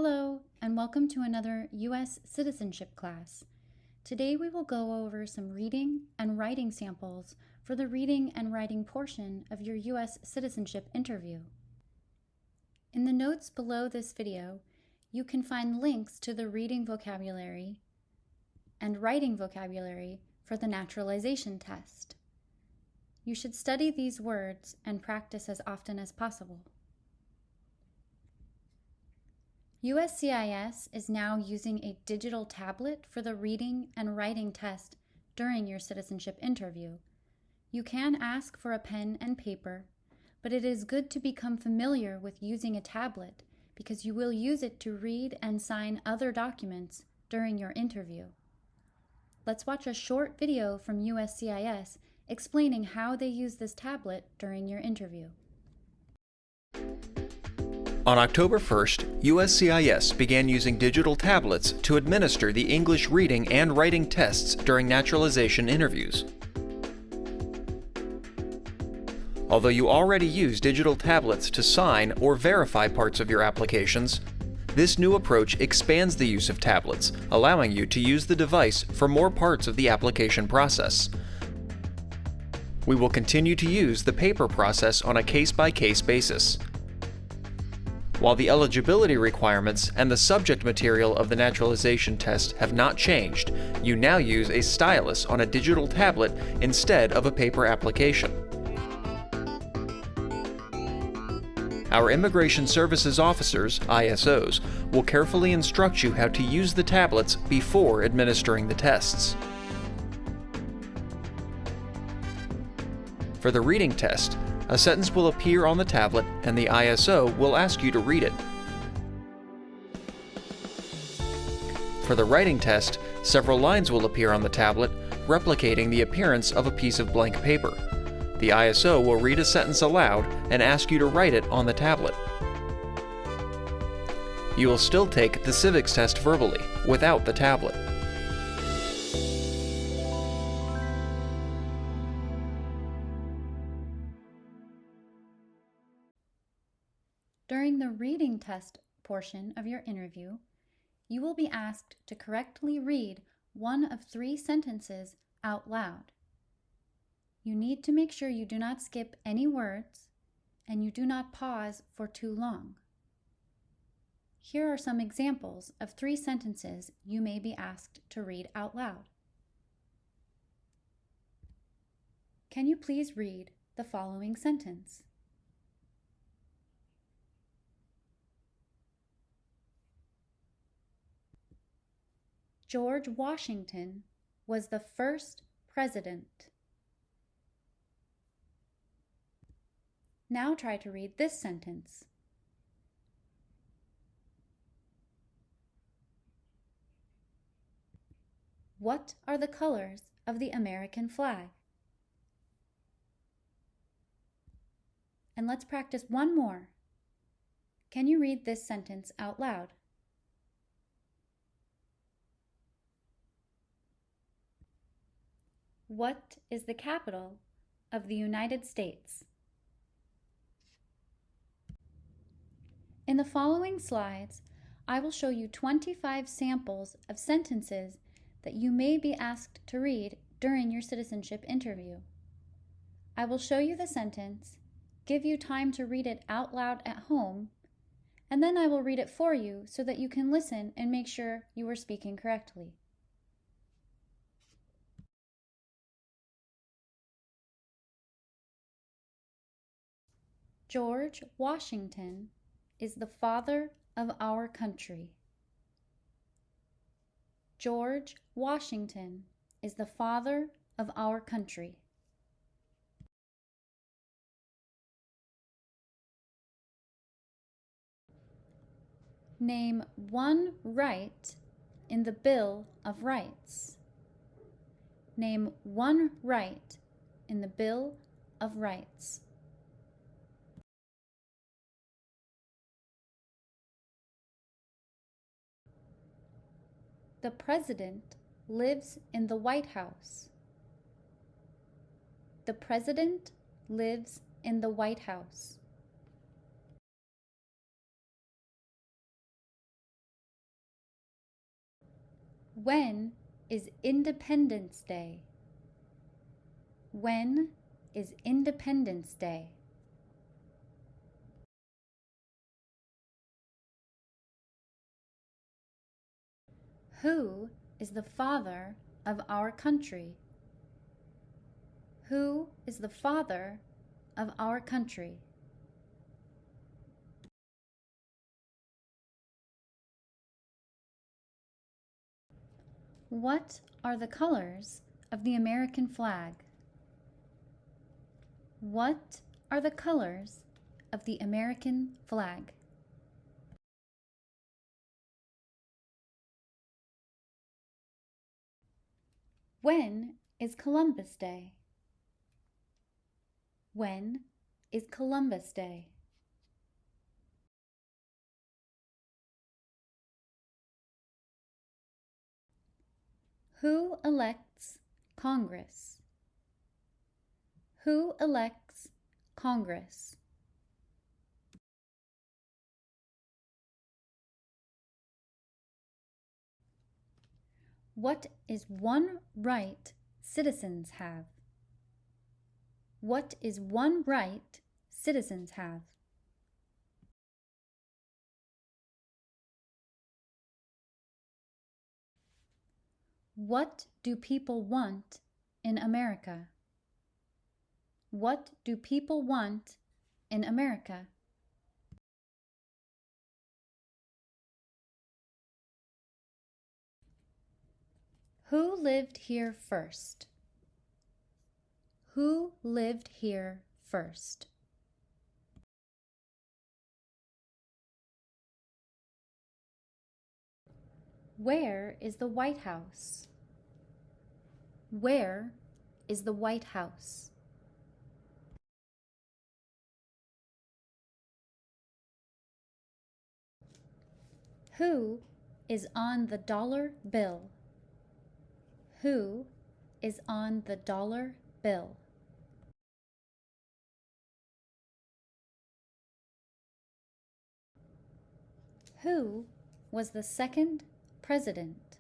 Hello, and welcome to another U.S. citizenship class. Today we will go over some reading and writing samples for the reading and writing portion of your U.S. citizenship interview. In the notes below this video, you can find links to the reading vocabulary and writing vocabulary for the naturalization test. You should study these words and practice as often as possible. USCIS is now using a digital tablet for the reading and writing test during your citizenship interview. You can ask for a pen and paper, but it is good to become familiar with using a tablet because you will use it to read and sign other documents during your interview. Let's watch a short video from USCIS explaining how they use this tablet during your interview. On October 1st, USCIS began using digital tablets to administer the English reading and writing tests during naturalization interviews. Although you already use digital tablets to sign or verify parts of your applications, this new approach expands the use of tablets, allowing you to use the device for more parts of the application process. We will continue to use the paper process on a case-by-case basis. While the eligibility requirements and the subject material of the naturalization test have not changed, you now use a stylus on a digital tablet instead of a paper application. Our Immigration Services Officers, ISOs, will carefully instruct you how to use the tablets before administering the tests. For the reading test, a sentence will appear on the tablet and the ISO will ask you to read it. For the writing test, several lines will appear on the tablet, replicating the appearance of a piece of blank paper. The ISO will read a sentence aloud and ask you to write it on the tablet. You will still take the civics test verbally, without the tablet. During the reading test portion of your interview, you will be asked to correctly read one of 3 sentences out loud. You need to make sure you do not skip any words and you do not pause for too long. Here are some examples of 3 sentences you may be asked to read out loud. Can you please read the following sentence? George Washington was the first president. Now try to read this sentence. What are the colors of the American flag? And let's practice one more. Can you read this sentence out loud? What is the capital of the United States? In the following slides, I will show you 25 samples of sentences that you may be asked to read during your citizenship interview. I will show you the sentence, give you time to read it out loud at home, and then I will read it for you so that you can listen and make sure you are speaking correctly. George Washington is the father of our country. George Washington is the father of our country. Name one right in the Bill of Rights. Name one right in the Bill of Rights. The President lives in the White House. The President lives in the White House. When is Independence Day? When is Independence Day? Who is the father of our country? Who is the father of our country? What are the colors of the American flag? What are the colors of the American flag? When is Columbus Day? When is Columbus Day? Who elects Congress? Who elects Congress? What is one right citizens have? What is one right citizens have? What do people want in America? What do people want in America? Who lived here first? Who lived here first? Where is the White House? Where is the White House? Who is on the dollar bill? Who is on the dollar bill? Who was the second president?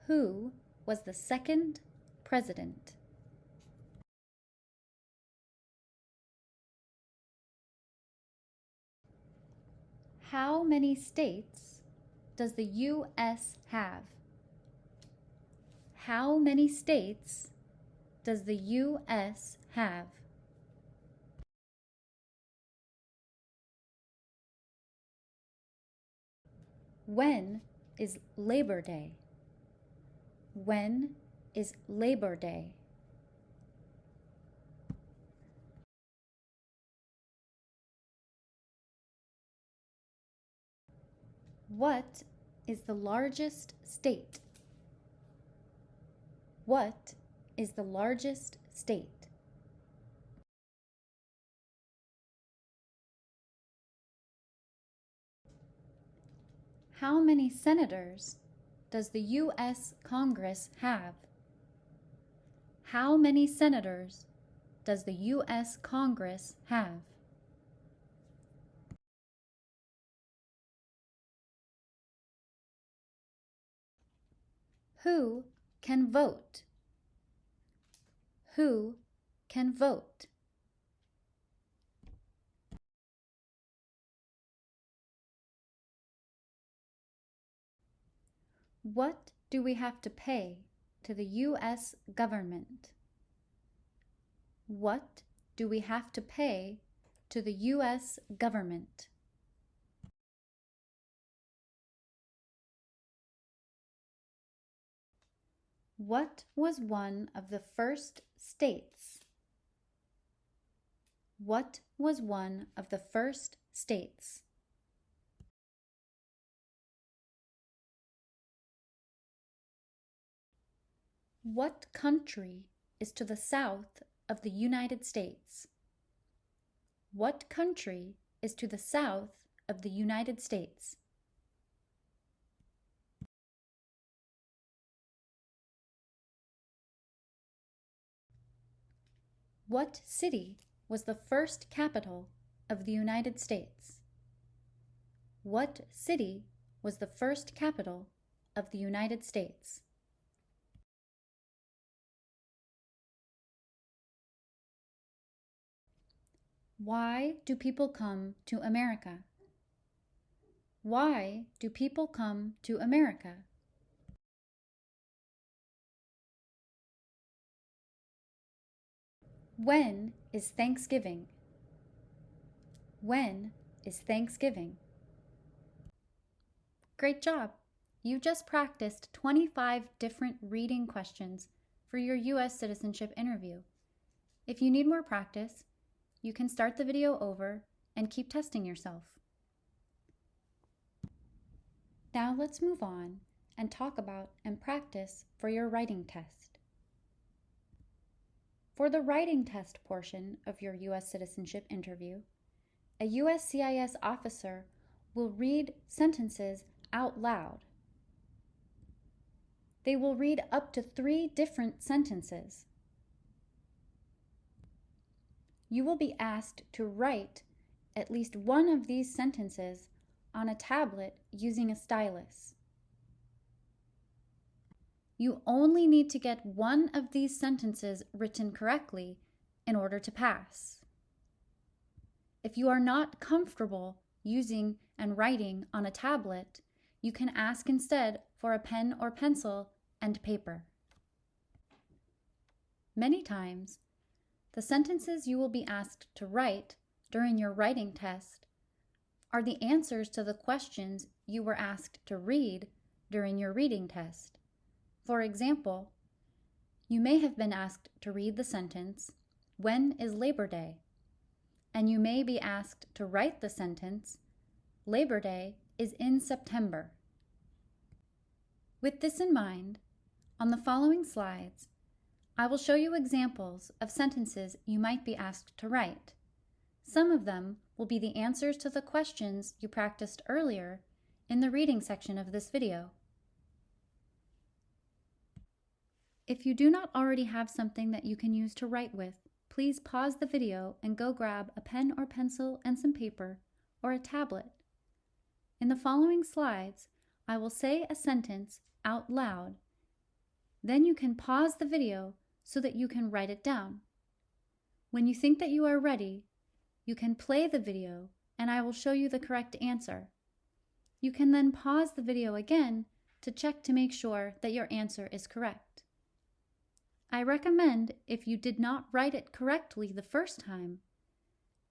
Who was the second president? How many states does the U.S. have? How many states does the U.S. have? When is Labor Day? When is Labor Day? What is the largest state? What is the largest state? How many senators does the U.S. Congress have? How many senators does the U.S. Congress have? Who can vote? Who can vote? What do we have to pay to the U.S. government? What do we have to pay to the U.S. government? What was one of the first states? What was one of the first states? What country is to the south of the United States? What country is to the south of the United States? What city was the first capital of the United States? What city was the first capital of the United States. Why do people come to America? Why do people come to America? When is Thanksgiving? When is Thanksgiving? Great job! You just practiced 25 different reading questions for your U.S. citizenship interview. If you need more practice, you can start the video over and keep testing yourself. Now let's move on and talk about and practice for your writing test. For the writing test portion of your U.S. citizenship interview, a USCIS officer will read sentences out loud. They will read up to 3 different sentences. You will be asked to write at least one of these sentences on a tablet using a stylus. You only need to get one of these sentences written correctly in order to pass. If you are not comfortable using and writing on a tablet, you can ask instead for a pen or pencil and paper. Many times, the sentences you will be asked to write during your writing test are the answers to the questions you were asked to read during your reading test. For example, you may have been asked to read the sentence, "When is Labor Day?" And you may be asked to write the sentence, "Labor Day is in September." With this in mind, on the following slides, I will show you examples of sentences you might be asked to write. Some of them will be the answers to the questions you practiced earlier in the reading section of this video. If you do not already have something that you can use to write with, please pause the video and go grab a pen or pencil and some paper or a tablet. In the following slides, I will say a sentence out loud. Then you can pause the video so that you can write it down. When you think that you are ready, you can play the video and I will show you the correct answer. You can then pause the video again to check to make sure that your answer is correct. I recommend, if you did not write it correctly the first time,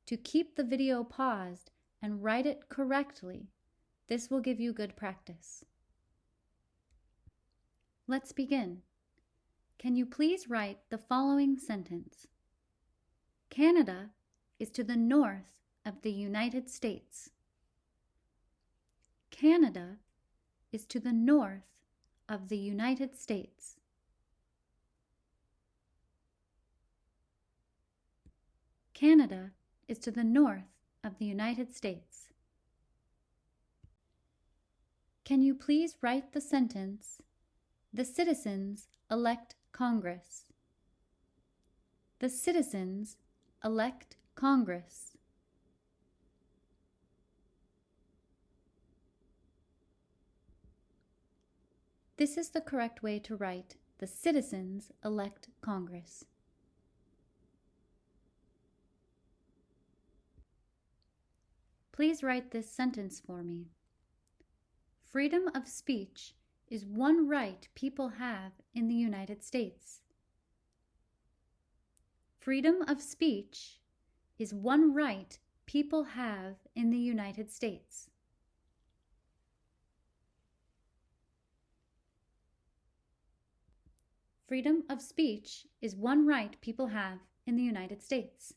to keep the video paused and write it correctly. This will give you good practice. Let's begin. Can you please write the following sentence? Canada is to the north of the United States. Canada is to the north of the United States. Canada is to the north of the United States. Can you please write the sentence, "The citizens elect Congress"? The citizens elect Congress. This is the correct way to write, "The citizens elect Congress." Please write this sentence for me. Freedom of speech is one right people have in the United States. Freedom of speech is one right people have in the United States. Freedom of speech is one right people have in the United States.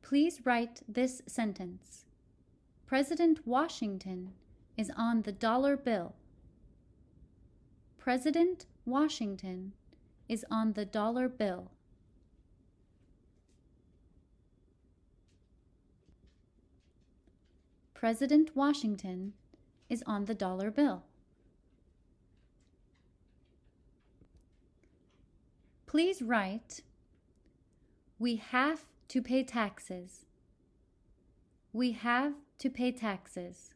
Please write this sentence. President Washington is on the dollar bill. President Washington is on the dollar bill. President Washington is on the dollar bill. Please write, "We have to pay taxes. We have to pay taxes."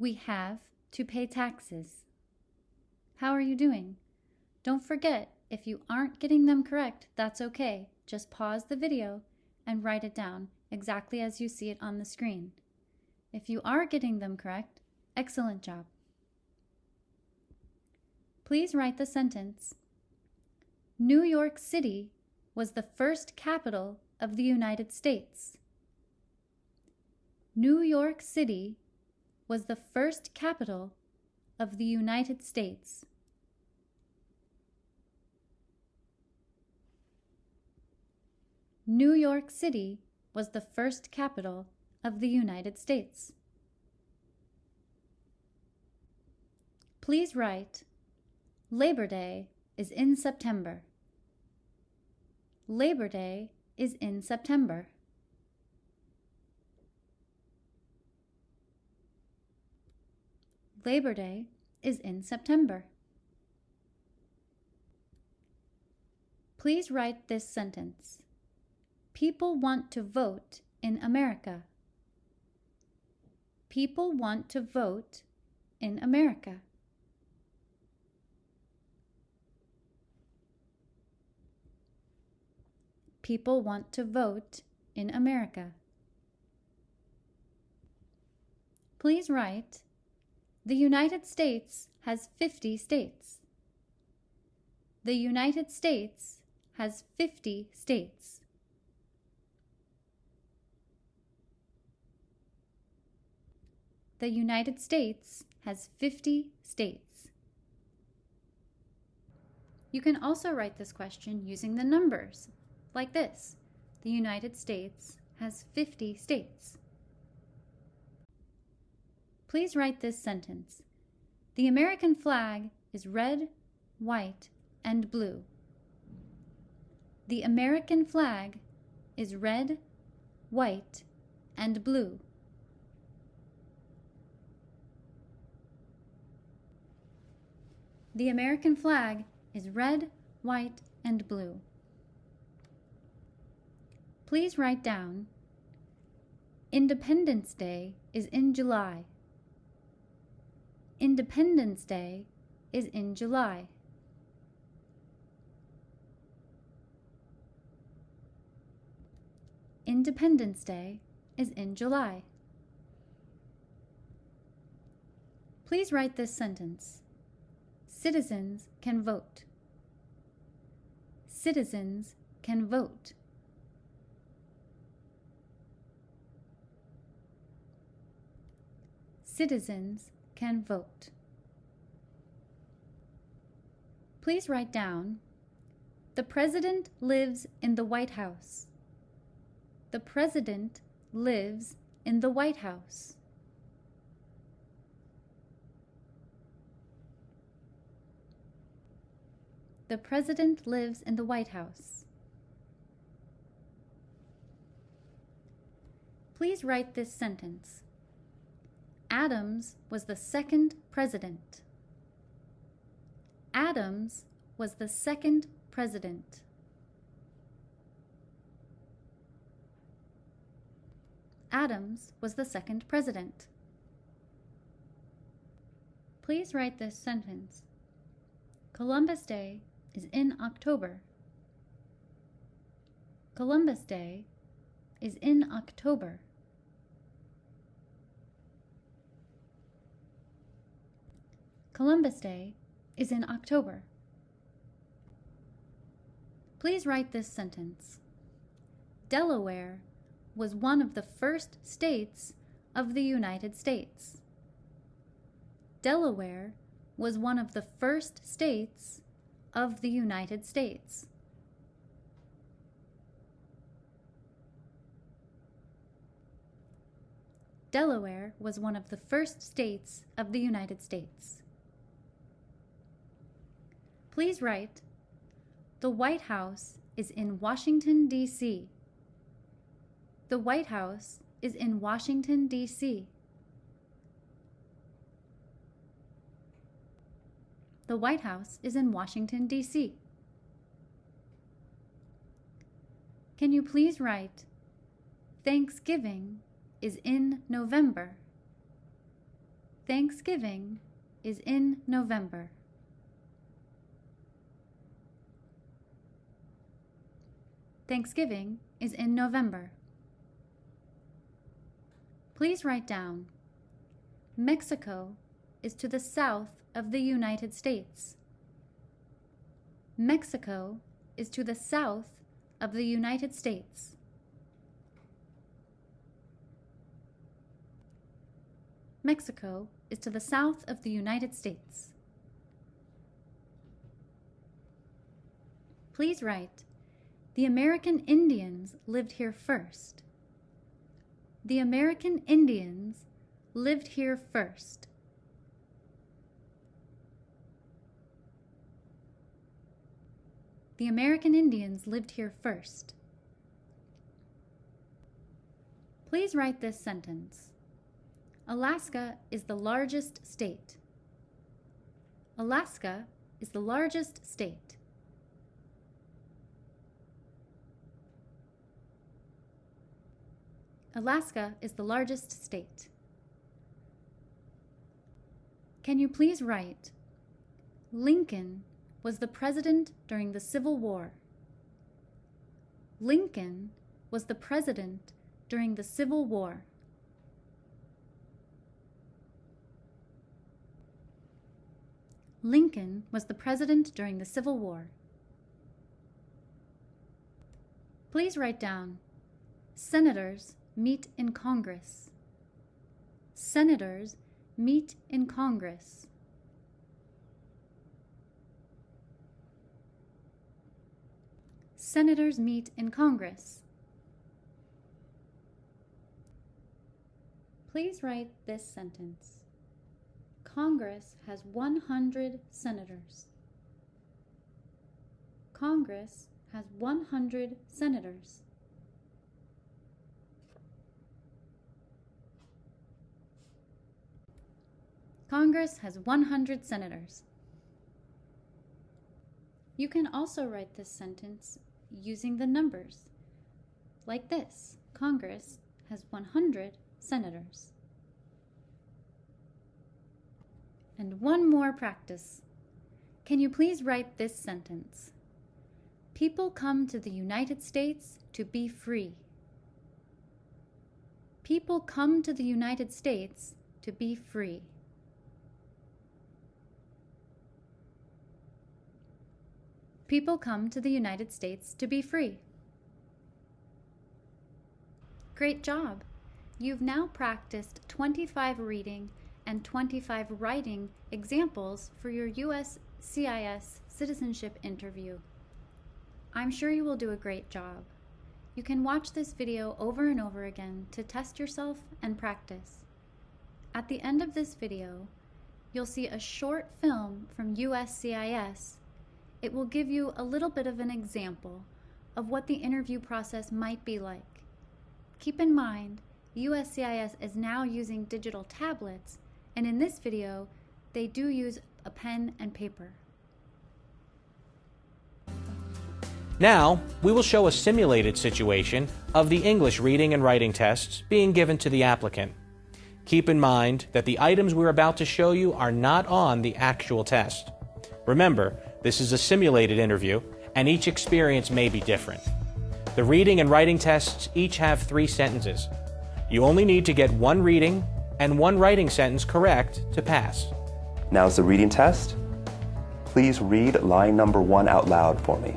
We have to pay taxes. How are you doing? Don't forget, if you aren't getting them correct, that's okay. Just pause the video and write it down exactly as you see it on the screen. If you are getting them correct, excellent job. Please write the sentence, New York City was the first capital of the United States. New York City was the first capital of the United States. New York City was the first capital of the United States. Please write, Labor Day is in September. Labor Day is in September. Labor Day is in September. Please write this sentence. People want to vote in America. People want to vote in America. People want to vote in America. Please write, the United States has 50 states. The United States has 50 states. The United States has 50 states. You can also write this question using the numbers, like this. The United States has 50 states. Please write this sentence. The American flag is red, white, and blue. The American flag is red, white, and blue. The American flag is red, white, and blue. Please write down, Independence Day is in July. Independence Day is in July. Independence Day is in July. Please write this sentence. Citizens can vote. Citizens can vote. Citizens can vote. Please write down, the President lives in the White House. The President lives in the White House. The President lives in the White House. Please write this sentence. Adams was the second president. Adams was the second president. Adams was the second president. Please write this sentence. Columbus Day is in October. Columbus Day is in October. Columbus Day is in October. Please write this sentence. Delaware was one of the first states of the United States. Delaware was one of the first states of the United States. Delaware was one of the first states of the United States. Please write, the White House is in Washington, D.C. The White House is in Washington, D.C. The White House is in Washington, D.C. Can you please write, Thanksgiving is in November. Thanksgiving is in November. Thanksgiving is in November. Please write down, Mexico is to the south of the United States. Mexico is to the south of the United States. Mexico is to the south of the United States. Please write, the American Indians lived here first. The American Indians lived here first. The American Indians lived here first. Please write this sentence. Alaska is the largest state. Alaska is the largest state. Alaska is the largest state. Can you please write, Lincoln was the president during the Civil War. Lincoln was the president during the Civil War. Lincoln was the president during the Civil War. Please write down, senators meet in Congress. Senators meet in Congress. Senators meet in Congress. Please write this sentence. Congress has 100 senators. Congress has 100 senators. Congress has 100 senators. You can also write this sentence using the numbers, like this. Congress has 100 senators. And one more practice. Can you please write this sentence? People come to the United States to be free. People come to the United States to be free. People come to the United States to be free. Great job! You've now practiced 25 reading and 25 writing examples for your USCIS citizenship interview. I'm sure you will do a great job. You can watch this video over and over again to test yourself and practice. At the end of this video, you'll see a short film from USCIS. It will give you a little bit of an example of what the interview process might be like. Keep in mind, USCIS is now using digital tablets, and in this video, they do use a pen and paper. Now, we will show a simulated situation of the English reading and writing tests being given to the applicant. Keep in mind that the items we're about to show you are not on the actual test. Remember, this is a simulated interview, and each experience may be different. The reading and writing tests each have 3 sentences. You only need to get 1 reading and 1 writing sentence correct to pass. Now's the reading test. Please read line number 1 out loud for me.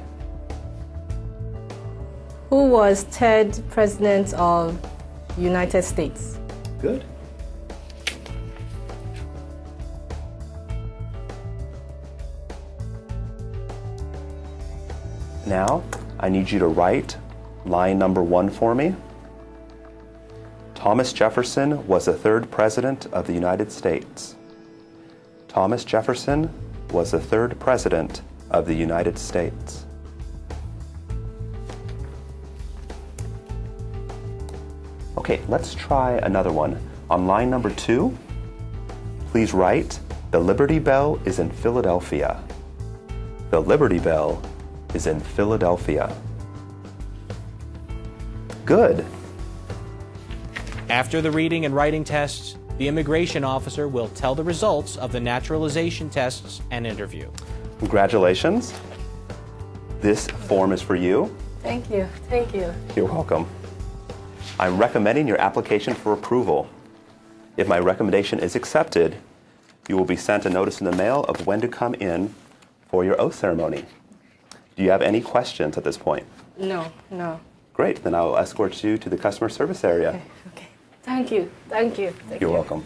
Who was third President of United States? Good. Now, I need you to write line number 1 for me. Thomas Jefferson was the 3rd President of the United States. Thomas Jefferson was the 3rd President of the United States. Okay, let's try another one. On line number 2, please write, the Liberty Bell is in Philadelphia. The Liberty Bell is in Philadelphia. Good. After the reading and writing tests, The immigration officer will tell the results of the naturalization tests and interview. Congratulations. This form is for you. Thank you. Thank you. You're welcome. I'm recommending your application for approval. If my recommendation is accepted, you will be sent a notice in the mail of when to come in for your oath ceremony. Do you have any questions at this point? No, no. Great, then I will escort you to the customer service area. Okay. Thank you. Thank you. Thank You're you. welcome.